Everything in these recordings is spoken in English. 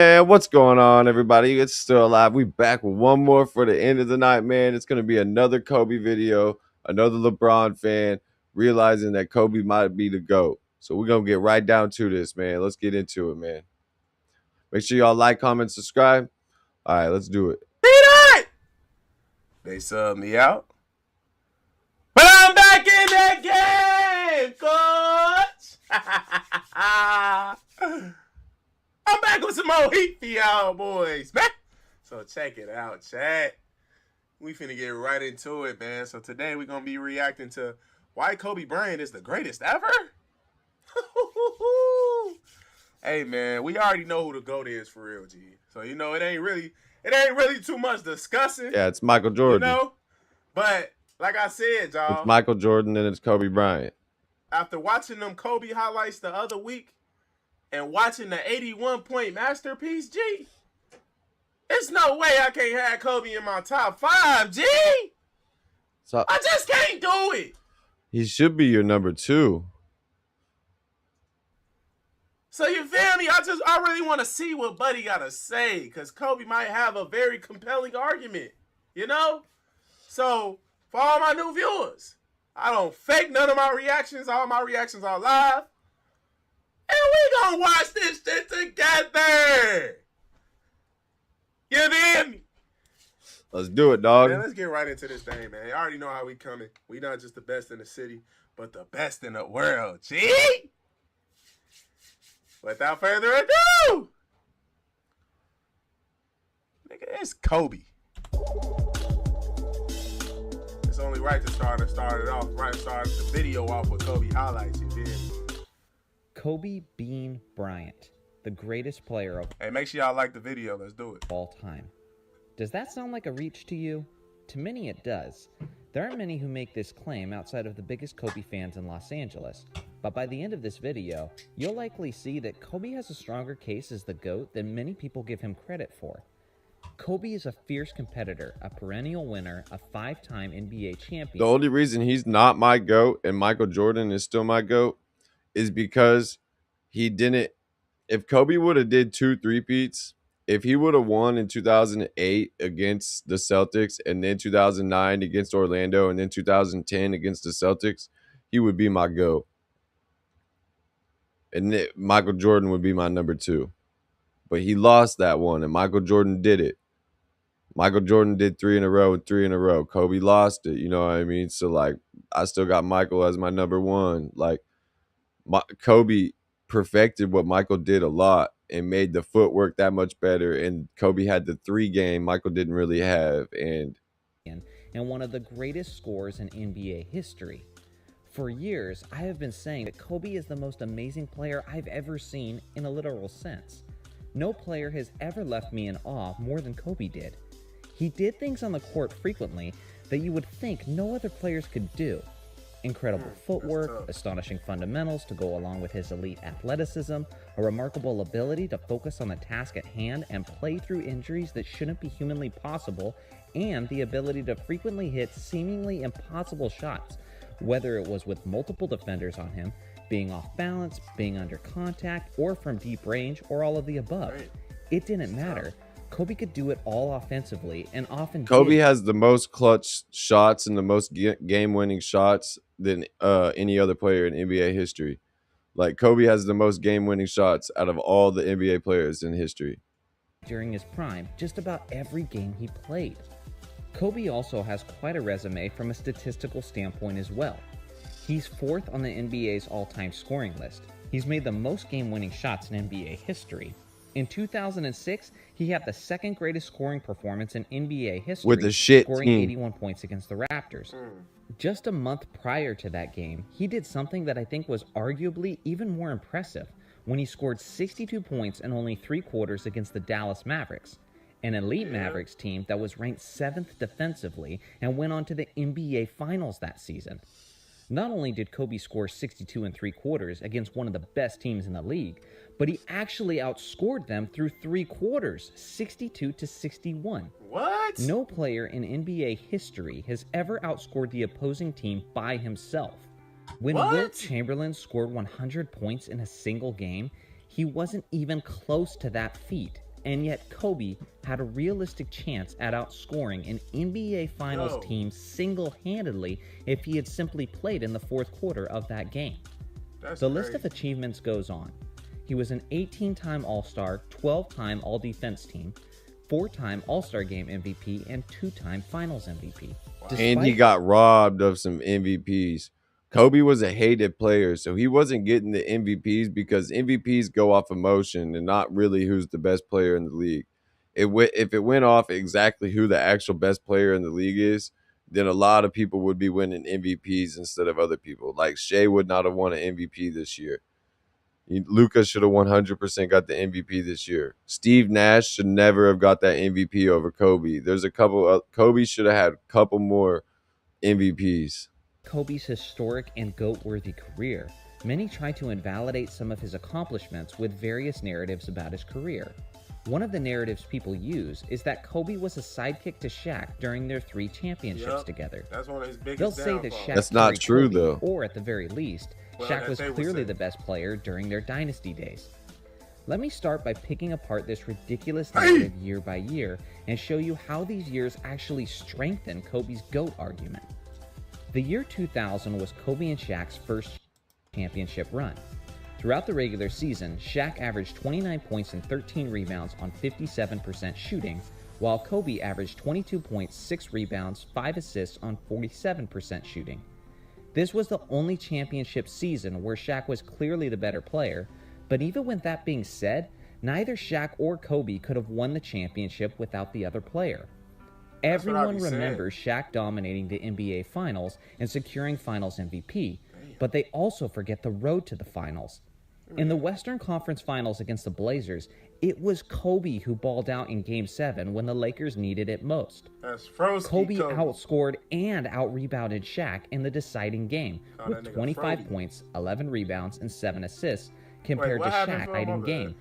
And what's going on, everybody? It's still alive. We back with one more for the end of the night, man. It's gonna be another Kobe video, another LeBron fan realizing that Kobe might be the GOAT. So we're gonna get right down to this, man. Let's get into it, man. Make sure y'all like, comment, subscribe. All right, let's do it. They subbed me out. But I'm back in that game, coach. I'm back with some more heat for y'all boys, man. So check it out, chat. We finna get right into it, man. So today we're gonna be reacting to why Kobe Bryant is the greatest ever. Hey man, we already know who the GOAT is for real, G. So you know it ain't really too much discussing. Yeah, it's Michael Jordan. You know? But like I said, y'all, it's Michael Jordan and it's Kobe Bryant. After watching them Kobe highlights the other week and watching the 81-point masterpiece, G, there's no way I can't have Kobe in my top 5, G. So I just can't do it. He should be your number 2. So you feel me? I really want to see what Buddy got to say, because Kobe might have a very compelling argument, you know? So for all my new viewers, I don't fake none of my reactions. All my reactions are live. And we gonna watch this shit together. You feel me? Let's do it, dog. Man, let's get right into this thing, man. You already know how we coming. We not just the best in the city, but the best in the world. Gee! Without further ado, nigga, it's Kobe. It's only right to start the video off with Kobe highlights, you feel me? Kobe Bean Bryant, the greatest player of Hey, make sure y'all like the video. Let's do it. all time. Does that sound like a reach to you? To many it does. There aren't many who make this claim outside of the biggest Kobe fans in Los Angeles. But by the end of this video, you'll likely see that Kobe has a stronger case as the GOAT than many people give him credit for. Kobe is a fierce competitor, a perennial winner, a 5-time NBA champion. The only reason he's not my GOAT and Michael Jordan is still my GOAT is because he didn't. If Kobe would have did 2 3-peats, if he would have won in 2008 against the Celtics and then 2009 against Orlando and then 2010 against the Celtics, he would be my GOAT. And Michael Jordan would be my number 2. But he lost that one, and Michael Jordan did it. Michael Jordan did 3 in a row and 3 in a row. Kobe lost it, you know what I mean? So, like, I still got Michael as my number 1. Like, Kobe perfected what Michael did a lot and made the footwork that much better. And Kobe had the 3 game Michael didn't really have. And one of the greatest scorers in NBA history. For years, I have been saying that Kobe is the most amazing player I've ever seen in a literal sense. No player has ever left me in awe more than Kobe did. He did things on the court frequently that you would think no other players could do. Incredible footwork, astonishing fundamentals to go along with his elite athleticism, a remarkable ability to focus on the task at hand and play through injuries that shouldn't be humanly possible, and the ability to frequently hit seemingly impossible shots, whether it was with multiple defenders on him, being off balance, being under contact, or from deep range, or all of the above. It didn't matter. Kobe could do it all offensively, and often Kobe has the most clutch shots and the most game-winning shots than any other player in NBA history. Like, Kobe has the most game-winning shots out of all the NBA players in history. During his prime, just about every game he played. Kobe also has quite a resume from a statistical standpoint as well. He's 4th on the NBA's all-time scoring list. He's made the most game-winning shots in NBA history. In 2006, he had the 2nd greatest scoring performance in NBA history, with the shit scoring team. 81 points against the Raptors. Just a month prior to that game, he did something that I think was arguably even more impressive when he scored 62 points in only 3 quarters against the Dallas Mavericks, an elite Mavericks team that was ranked 7th defensively and went on to the NBA Finals that season. Not only did Kobe score 62 and 3 quarters against one of the best teams in the league, but he actually outscored them through 3 quarters, 62 to 61. What? No player in NBA history has ever outscored the opposing team by himself. When Wilt Chamberlain scored 100 points in a single game, he wasn't even close to that feat. and yet Kobe had a realistic chance at outscoring an NBA Finals team single-handedly if he had simply played in the fourth quarter of that game. The list of achievements goes on. He was an 18-time All-Star, 12-time All-Defense Team, 4-time All-Star Game MVP, and 2-time Finals MVP. And he got robbed of some MVPs. Kobe was a hated player, so he wasn't getting the MVPs because MVPs go off emotion and not really who's the best player in the league. If it went off exactly who the actual best player in the league is, then a lot of people would be winning MVPs instead of other people. Like Shea would not have won an MVP this year. Luka should have 100% got the MVP this year. Steve Nash should never have got that MVP over Kobe. There's a couple. Kobe should have had a couple more MVPs. Kobe's historic and GOAT-worthy career, many try to invalidate some of his accomplishments with various narratives about his career. One of the narratives people use is that Kobe was a sidekick to Shaq during their 3 championships together. That's one of his biggest They'll say that Shaq That's not true, Kobe, though. or at the very least, Shaq was clearly the best player during their dynasty days. Let me start by picking apart this ridiculous narrative year by year and show you how these years actually strengthen Kobe's GOAT argument. The year 2000 was Kobe and Shaq's first championship run. Throughout the regular season, Shaq averaged 29 points and 13 rebounds on 57% shooting, while Kobe averaged 22 points, 6 rebounds, 5 assists on 47% shooting. This was the only championship season where Shaq was clearly the better player, but even with that being said, neither Shaq or Kobe could have won the championship without the other player. Everyone remembers Shaq dominating the NBA Finals and securing Finals MVP, but they also forget the road to the Finals. In the Western Conference Finals against the Blazers, it was Kobe who balled out in Game 7 when the Lakers needed it most. Kobe outscored and out-rebounded Shaq in the deciding game with 25 points, 11 rebounds, and 7 assists compared to Shaq in game.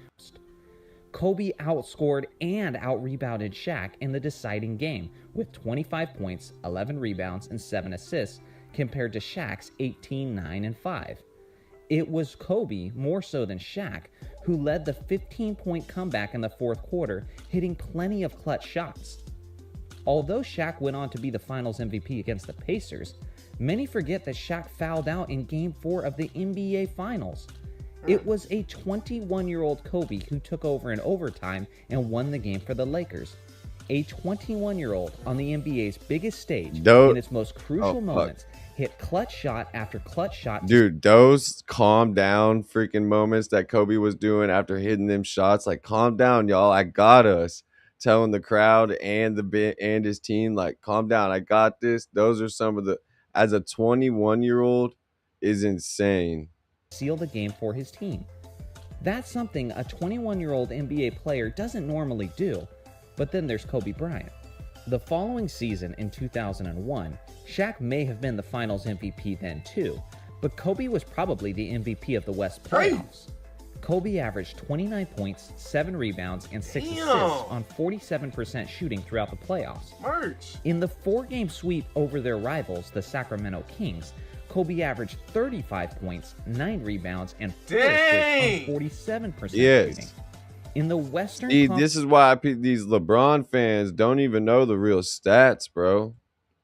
Kobe outscored and out-rebounded Shaq in the deciding game with 25 points, 11 rebounds, and 7 assists compared to Shaq's 18, 9, and 5. It was Kobe, more so than Shaq, who led the 15-point comeback in the fourth quarter, hitting plenty of clutch shots. Although Shaq went on to be the Finals MVP against the Pacers, many forget that Shaq fouled out in Game 4 of the NBA Finals. It was a 21-year-old Kobe who took over in overtime and won the game for the Lakers. A 21-year-old on the NBA's biggest stage in its most crucial moments hit clutch shot after clutch shot. Dude, those calm down freaking moments that Kobe was doing after hitting them shots, like, calm down, y'all, I got us. Telling the crowd and his team, like, calm down, I got this. Those are some of the, as a 21-year-old, is insane. Seal the game for his team. That's something a 21-year-old NBA player doesn't normally do. But then there's Kobe Bryant. The following season in 2001, Shaq may have been the Finals MVP then too, but Kobe was probably the MVP of the West playoffs. Kobe averaged 29 points, 7 rebounds, and 6 assists on 47% shooting throughout the playoffs. In the 4-game sweep over their rivals, the Sacramento Kings, Kobe averaged 35 points, 9 rebounds, and 4 assists on 47% shooting. In the Western this is why these LeBron fans don't even know the real stats, bro.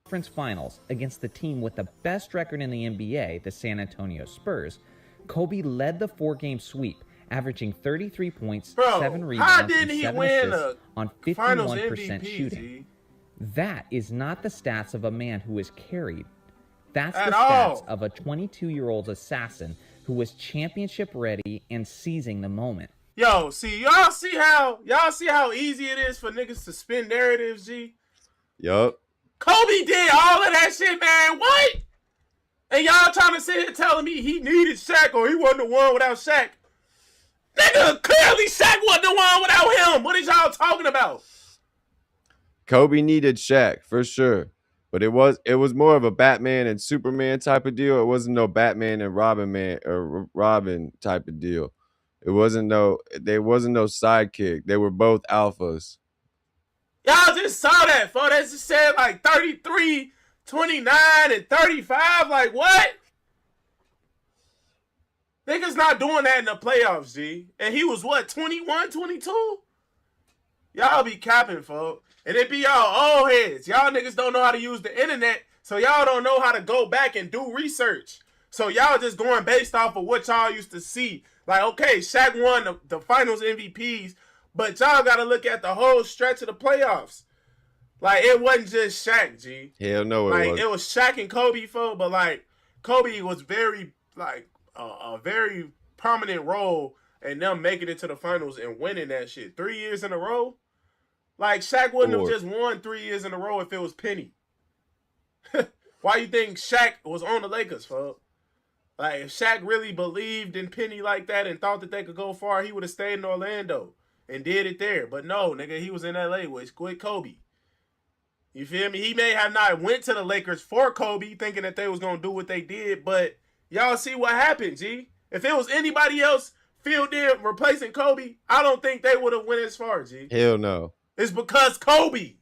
Conference Finals against the team with the best record in the NBA, the San Antonio Spurs, Kobe led the 4-game sweep, averaging 33 points, 7 rebounds, and 7 assists on 51% shooting. That is not the stats of a man who is carried. That's the stats of a 22-year-old assassin who was championship ready and seizing the moment. Yo, y'all see how easy it is for niggas to spin narratives, G? Yup. Kobe did all of that shit, man. What? And y'all trying to sit here telling me he needed Shaq or he wasn't the one without Shaq. Nigga, clearly Shaq wasn't the one without him. What is y'all talking about? Kobe needed Shaq, for sure. But it was more of a Batman and Superman type of deal. It wasn't no Batman and Robin type of deal. There wasn't no sidekick. They were both alphas. Y'all just saw that, folks. That just said like 33, 29, and 35. Like, what? Niggas not doing that in the playoffs, G. And he was, what, 21, 22? Y'all be capping, folks. And it be y'all old heads. Y'all niggas don't know how to use the internet, so y'all don't know how to go back and do research. So y'all just going based off of what y'all used to see. Like, okay, Shaq won the finals MVPs, but y'all got to look at the whole stretch of the playoffs. Like, it wasn't just Shaq, G. Hell no, it was Shaq and Kobe, folks, but, like, Kobe was very, like, a very prominent role in them making it to the finals and winning that shit. 3 years in a row? Like, Shaq wouldn't have just won 3 years in a row if it was Penny. Why you think Shaq was on the Lakers, folks? Like, if Shaq really believed in Penny like that and thought that they could go far, he would have stayed in Orlando and did it there. But no, nigga, he was in L.A. with Kobe. You feel me? He may have not went to the Lakers for Kobe thinking that they was going to do what they did, but y'all see what happened, G. If it was anybody else filled in replacing Kobe, I don't think they would have went as far, G. Hell no. It's because Kobe.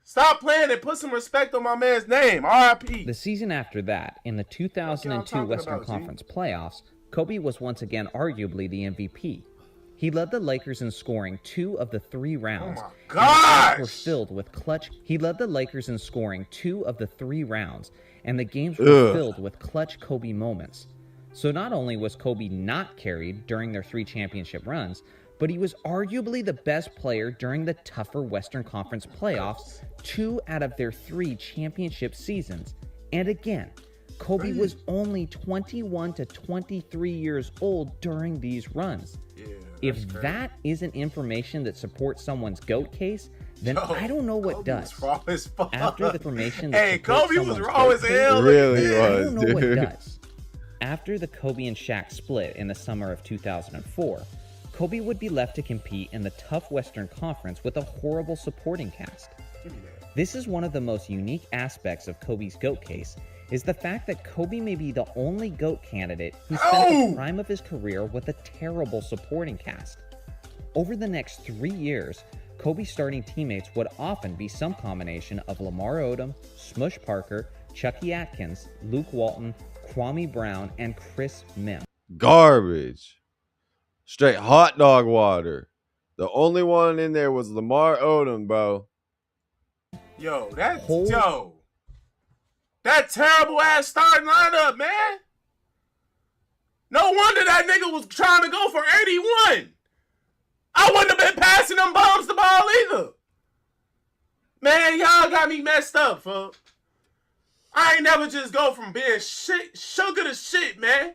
Stop playing and put some respect on my man's name. R.I.P. The season after that, in the 2002 Western Conference playoffs, Kobe was once again arguably the MVP. He led the Lakers in scoring 2 of the 3 rounds. Oh my gosh! Were filled with clutch. He led the Lakers in scoring 2 of the 3 rounds, and the games were filled with clutch Kobe moments. So not only was Kobe not carried during their 3 championship runs, but he was arguably the best player during the tougher Western Conference playoffs 2 out of their 3 championship seasons. And again, Kobe was only 21 to 23 years old during these runs. If that isn't information that supports someone's GOAT case, then I don't know what does. After the information that Kobe was raw as hell. Really was, I don't know dude. what does. After the Kobe and Shaq split in the summer of 2004, Kobe would be left to compete in the tough Western Conference with a horrible supporting cast. This is one of the most unique aspects of Kobe's GOAT case, is the fact that Kobe may be the only GOAT candidate who spent the prime of his career with a terrible supporting cast. Over the next 3 years, Kobe's starting teammates would often be some combination of Lamar Odom, Smush Parker, Chucky Atkins, Luke Walton, Kwame Brown, and Chris Mihm. Garbage. Straight hot dog water. The only one in there was Lamar Odom, bro. That terrible ass starting lineup, man. No wonder that nigga was trying to go for 81. I wouldn't have been passing them bombs the ball either. Man, y'all got me messed up, folks. I ain't never just go from being sugar to shit, man.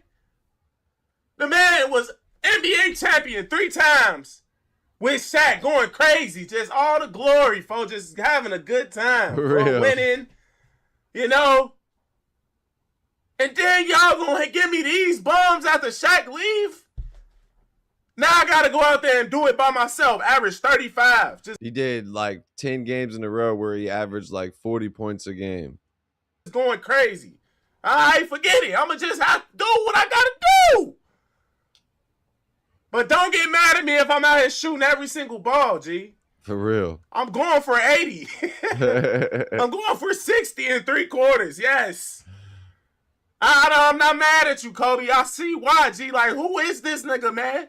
The man was NBA champion 3 times with Shaq going crazy. Just all the glory, folks. Just having a good time. For winning, you know. And then y'all gonna give me these bums after Shaq leave? Now I gotta go out there and do it by myself. Average 35. He did like 10 games in a row where he averaged like 40 points a game. Going crazy. I forget it. I'ma just have to do what I gotta do. But don't get mad at me if I'm out here shooting every single ball, G. For real. I'm going for 80. I'm going for 60 in 3 quarters. Yes. I'm not mad at you, Kobe. I see why, G. Like, who is this nigga, man?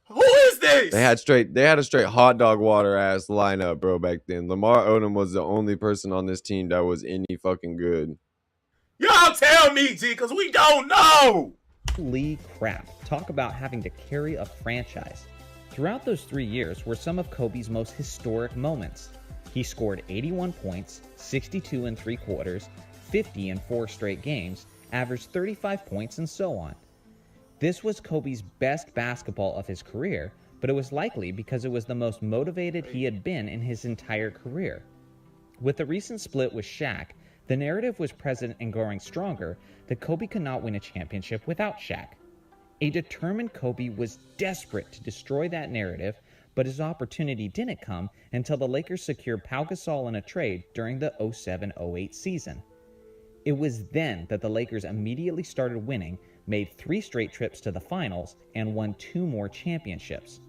Who is this? They had a straight hot dog water ass lineup, bro, back then. Lamar Odom was the only person on this team that was any fucking good. Y'all tell me, G, because we don't know. Holy crap. Talk about having to carry a franchise. Throughout those 3 years were some of Kobe's most historic moments. He scored 81 points, 62 in 3 quarters, 50 in 4 straight games, averaged 35 points, and so on. This was Kobe's best basketball of his career, but it was likely because it was the most motivated he had been in his entire career. With the recent split with Shaq, the narrative was present and growing stronger that Kobe could not win a championship without Shaq. A determined Kobe was desperate to destroy that narrative, but his opportunity didn't come until the Lakers secured Pau Gasol in a trade during the 07-08 season. It was then that the Lakers immediately started winning, made 3 straight trips to the finals, and won 2 more championships.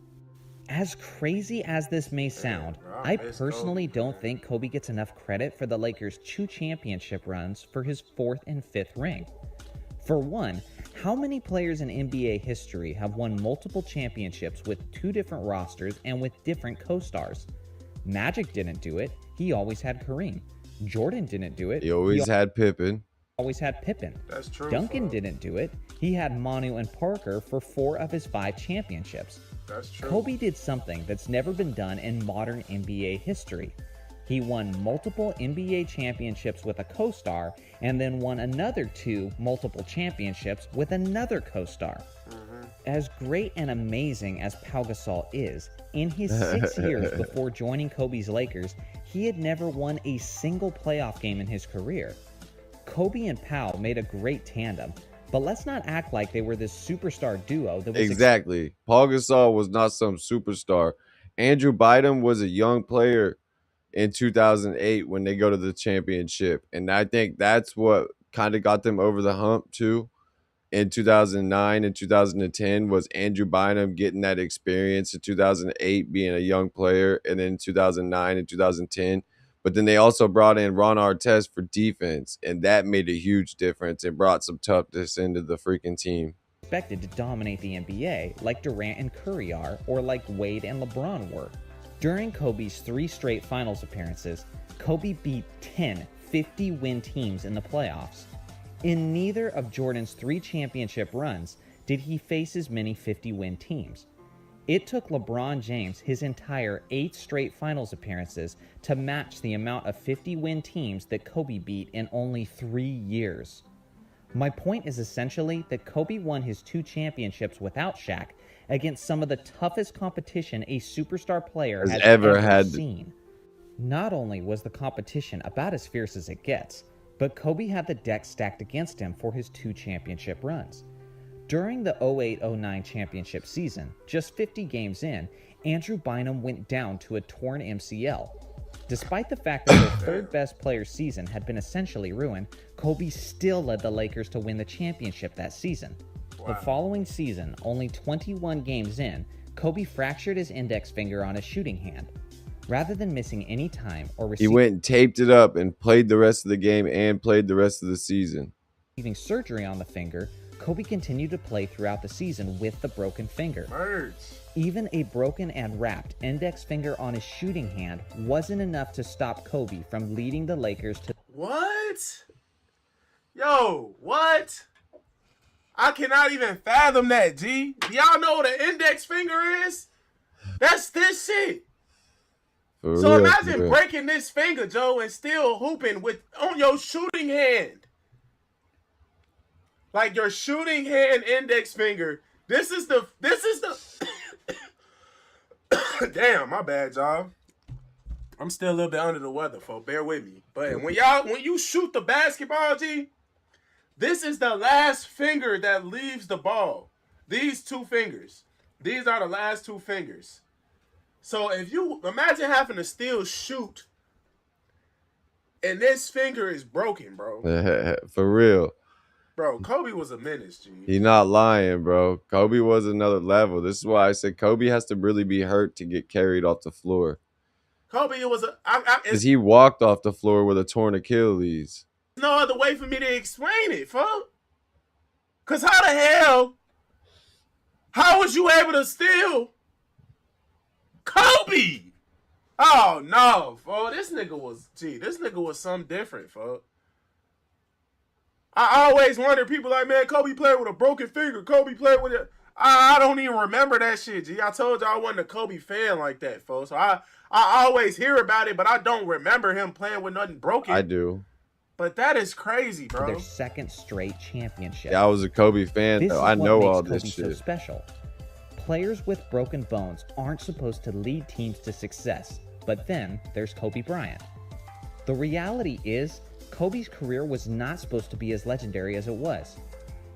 As crazy as this may sound, I personally don't think Kobe gets enough credit for the Lakers' 2 championship runs for his 4th and 5th ring. For one, How many players in NBA history have won multiple championships with two different rosters and with different co-stars? Magic didn't do it. He always had Kareem. Jordan didn't do it. He always had Pippen. Always had Pippen. That's true. Duncan didn't do it. He had Manu and Parker for 4 of his 5 championships. That's true. Kobe did something that's never been done in modern NBA history. He won multiple NBA championships with a co-star and then won another 2 multiple championships with another co-star. As great and amazing as Pau Gasol is, in his 6 years before joining Kobe's Lakers, he had never won a single playoff game in his career. Kobe and Pau made a great tandem, but let's not act like they were this superstar duo that was Exactly. Paul Gasol was not some superstar. Andrew Bynum was a young player in 2008 when they go to the championship. And I think that's what kind of got them over the hump too. In 2009 and 2010 was Andrew Bynum getting that experience in 2008 being a young player, and then 2009 and 2010. But then they also brought in Ron Artest for defense, and that made a huge difference and brought some toughness into the freaking team. expected to dominate the NBA like Durant and Curry are, or like Wade and LeBron were. During Kobe's 3 straight finals appearances, Kobe beat 10 50-win teams in the playoffs. In neither of Jordan's 3 championship runs did he face as many 50-win teams. It took LeBron James his entire 8 straight finals appearances to match the amount of 50-win teams that Kobe beat in only 3 years. My point is essentially that Kobe won his 2 championships without Shaq against some of the toughest competition a superstar player has ever seen. Not only was the competition about as fierce as it gets, but Kobe had the deck stacked against him for his 2 championship runs. During the 08-09 championship season, just 50 games in, Andrew Bynum went down to a torn MCL. Despite the fact that their third best player's season had been essentially ruined, Kobe still led the Lakers to win the championship that season. The following season, only 21 games in, Kobe fractured his index finger on his shooting hand. Rather than missing any time or He went and taped it up and played the rest of the game and played the rest of the season. receiving surgery on the finger, Kobe continued to play throughout the season with the broken finger. Merge. Even a broken and wrapped index finger on his shooting hand wasn't enough to stop Kobe from leading the Lakers to What? Yo, what? I cannot even fathom that, G. Do y'all know what an index finger is? That's this shit. For So real, imagine for real. breaking this finger, Joe, and still hooping with on your shooting hand. Like your shooting hand index finger. This is the Damn, my bad, y'all. I'm still a little bit under the weather, folks. Bear with me. But when you shoot the basketball, G, this is the last finger that leaves the ball. These 2 fingers. These are the last 2 fingers. So if you imagine having to still shoot and this finger is broken, bro. For real. Bro, Kobe was a menace, G. He's not lying, bro. Kobe was another level. This is why I said Kobe has to really be hurt to get carried off the floor. Kobe was Because he walked off the floor with a torn Achilles. no other way for me to explain it, fuck. Cause how was you able to steal Kobe? Oh no, fuck. This nigga was something different, fuck. I always wonder, people like, man, Kobe played with a broken finger. Kobe played with it. I don't even remember that shit, G. I told you I wasn't a Kobe fan like that, folks. So I always hear about it, but I don't remember him playing with nothing broken. I do. But that is crazy, bro. their 2nd straight championship. Yeah, I was a Kobe fan, This though. is I what know makes all Kobe this so shit. special. Players with broken bones aren't supposed to lead teams to success, but then there's Kobe Bryant. The reality is, Kobe's career was not supposed to be as legendary as it was.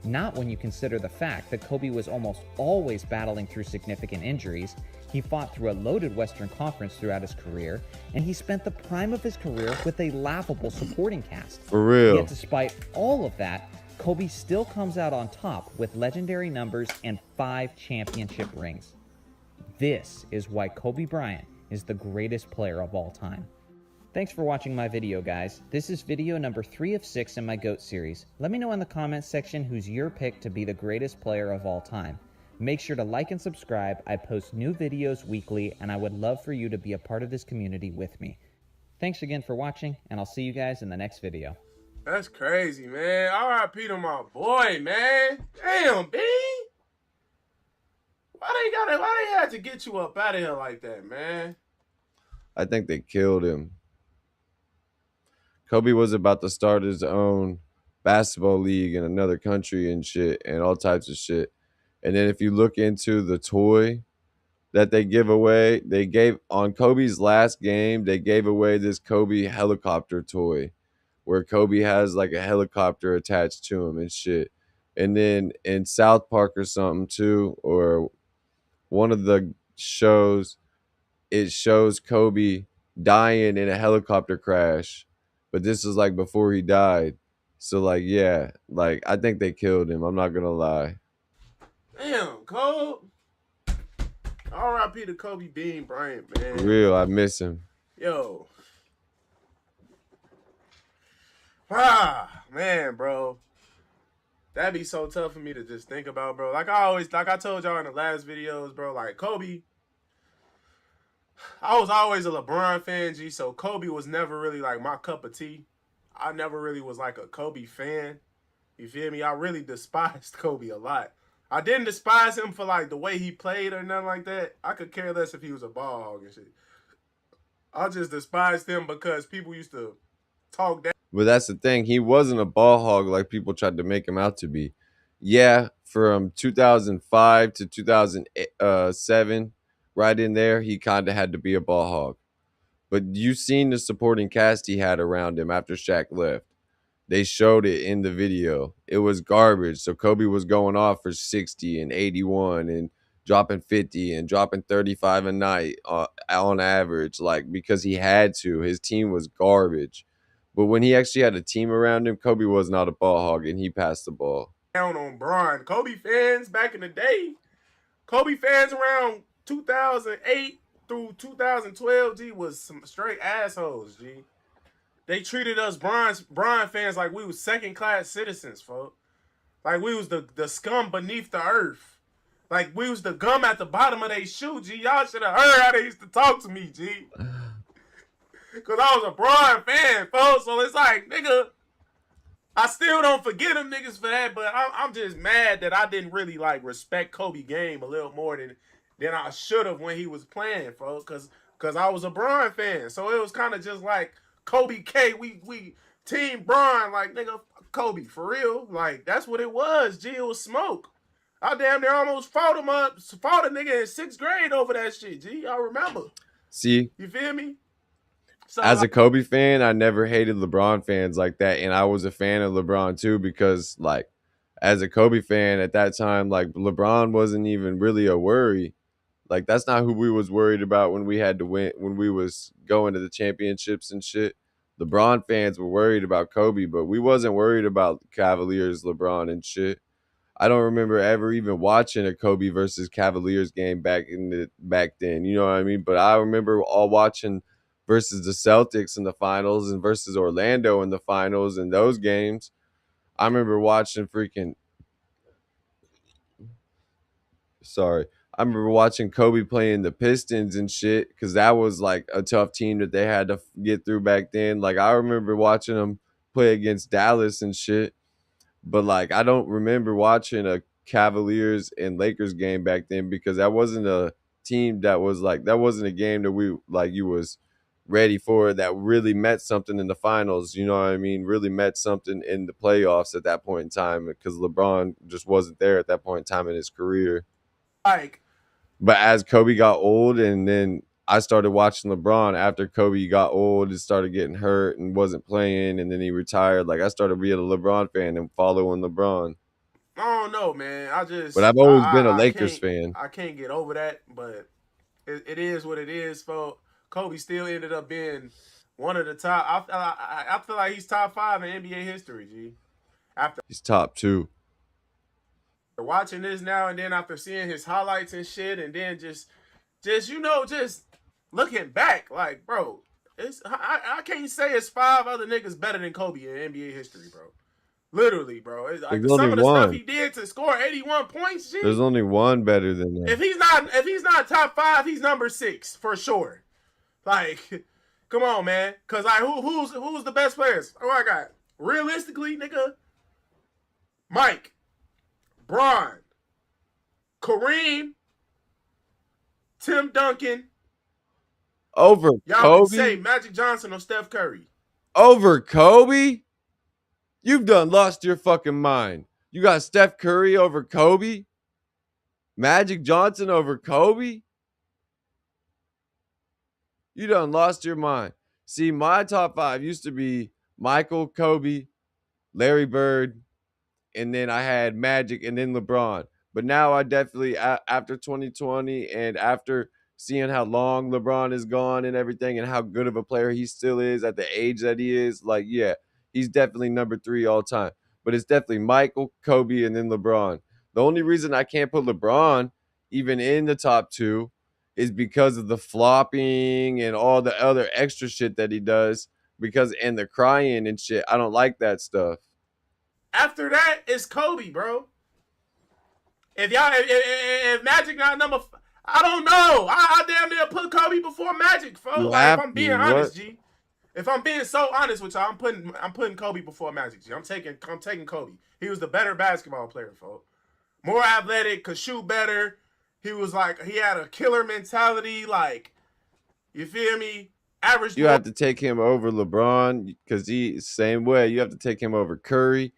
Not when you consider the fact that Kobe was almost always battling through significant injuries, he fought through a loaded Western Conference throughout his career, and he spent the prime of his career with a laughable supporting cast. For real. Yet despite all of that, Kobe still comes out on top with legendary numbers and 5 championship rings. This is why Kobe Bryant is the greatest player of all time. Thanks for watching my video, guys. This is video number 3 of 6 in my GOAT series. Let me know in the comments section who's your pick to be the greatest player of all time. Make sure to like and subscribe. I post new videos weekly, and I would love for you to be a part of this community with me. Thanks again for watching, and I'll see you guys in the next video. That's crazy, man. R.I.P. to my boy, man. Damn, B. Why they had to get you up out of here like that, man? I think they killed him. Kobe was about to start his own basketball league in another country and shit and all types of shit. And then if you look into the toy that they give away, they gave on Kobe's last game, they gave away this Kobe helicopter toy where Kobe has like a helicopter attached to him and shit. And then in South Park or something too, or one of the shows, it shows Kobe dying in a helicopter crash. But this is like before he died. So like yeah, like I think they killed him. I'm not gonna lie. Damn, Kobe. R.I.P. to Kobe Bean Bryant, man. For real, I miss him. Yo. Man, bro. That'd be so tough for me to just think about, bro. Like I told y'all in the last videos, bro, like Kobe, I was always a LeBron fan, G, so Kobe was never really like my cup of tea. I never really was like a Kobe fan. You feel me? I really despised Kobe a lot. I didn't despise him for like the way he played or nothing like that. I could care less if he was a ball hog and shit. I just despised him because people used to talk down. But that's the thing. He wasn't a ball hog like people tried to make him out to be. Yeah, from 2005 to 2007, right in there, he kind of had to be a ball hog. But you seen the supporting cast he had around him after Shaq left. They showed it in the video. It was garbage. So Kobe was going off for 60 and 81 and dropping 50 and dropping 35 a night on average, like because he had to. His team was garbage. But when he actually had a team around him, Kobe was not a ball hog and he passed the ball. Down on Bron. Kobe fans back in the day, Kobe fans around 2008 through 2012, G, was some straight assholes, G. They treated us Bron fans like we was second-class citizens, folks. Like we was the scum beneath the earth. Like we was the gum at the bottom of their shoe, G. Y'all should have heard how they used to talk to me, G. Because I was a Bron fan, folks. So it's like, nigga, I still don't forget them niggas for that, but I'm just mad that I didn't really, like, respect Kobe game a little more than I should have when he was playing, folks. Because I was a Bron fan. So it was kind of just like, Kobe K, we team Bron, like, nigga, Kobe, for real. Like, that's what it was, G. It was smoke. I damn near almost fought a nigga in 6th grade over that shit, G. I remember. See? You feel me? So, as a Kobe fan, I never hated LeBron fans like that. And I was a fan of LeBron too, because like as a Kobe fan at that time, like LeBron wasn't even really a worry. Like that's not who we was worried about when we had to win, when we was going to the championships and shit. LeBron fans were worried about Kobe, but we wasn't worried about Cavaliers, LeBron and shit. I don't remember ever even watching a Kobe versus Cavaliers game back then. You know what I mean? But I remember all watching versus the Celtics in the finals and versus Orlando in the finals and those games. I remember watching I remember watching Kobe playing the Pistons and shit because that was like a tough team that they had to get through back then. Like I remember watching them play against Dallas and shit. But like I don't remember watching a Cavaliers and Lakers game back then because that wasn't a team that wasn't a game that we like you was ready for that really meant something in the finals, you know what I mean? Really meant something in the playoffs at that point in time because LeBron just wasn't there at that point in time in his career. like, But as Kobe got old and then I started watching LeBron after Kobe got old and started getting hurt and wasn't playing and then he retired. Like I started being a LeBron fan and following LeBron. I don't know, man. But I've always been a Lakers fan. I can't get over that, but it is what it is, folks. Kobe still ended up being one of the top. I feel like he's top 5 in NBA history, G. He's top 2. Watching this now and then after seeing his highlights and shit and then just looking back, like, bro, I can't say it's 5 other niggas better than Kobe in NBA history, bro. Literally, bro. It's like There's only some of the stuff one. he did to score 81 points, There's G. only one better than that. If he's not top 5, he's number 6 for sure. Like, come on, man. Cause like who's the best players? Oh, I got realistically, nigga. Mike, Bron, Kareem, Tim Duncan. Over Y'all can say Kobe? Magic Johnson or Steph Curry. Over Kobe? You've done lost your fucking mind. You got Steph Curry over Kobe? Magic Johnson over Kobe? You done lost your mind. See, my top 5 used to be Michael, Kobe, Larry Bird, and then I had Magic and then LeBron. But now I definitely, after 2020 and after seeing how long LeBron is gone and everything and how good of a player he still is at the age that he is, like, yeah, he's definitely number 3 all time. But it's definitely Michael, Kobe, and then LeBron. The only reason I can't put LeBron even in the top 2 is because of the flopping and all the other extra shit that he does because and the crying and shit. I don't like that stuff. After that, it's Kobe, bro. If Magic not number, I don't know. I damn near put Kobe before Magic, bro. You Like if have I'm being to. What? honest, G. If I'm being so honest with y'all, I'm putting Kobe before Magic, G. I'm taking Kobe. He was the better basketball player, folks. More athletic, could shoot better. He was like he had a killer mentality. Like you feel me? Average. You have to take him over LeBron because he same way. You have to take him over Curry.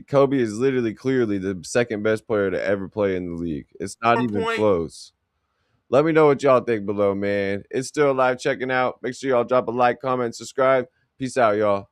Kobe is literally clearly the second best player to ever play in the league. It's not even Point. close. Let me know what y'all think below, man. It's still live checking out. Make sure y'all drop a like, comment, subscribe. Peace out, y'all.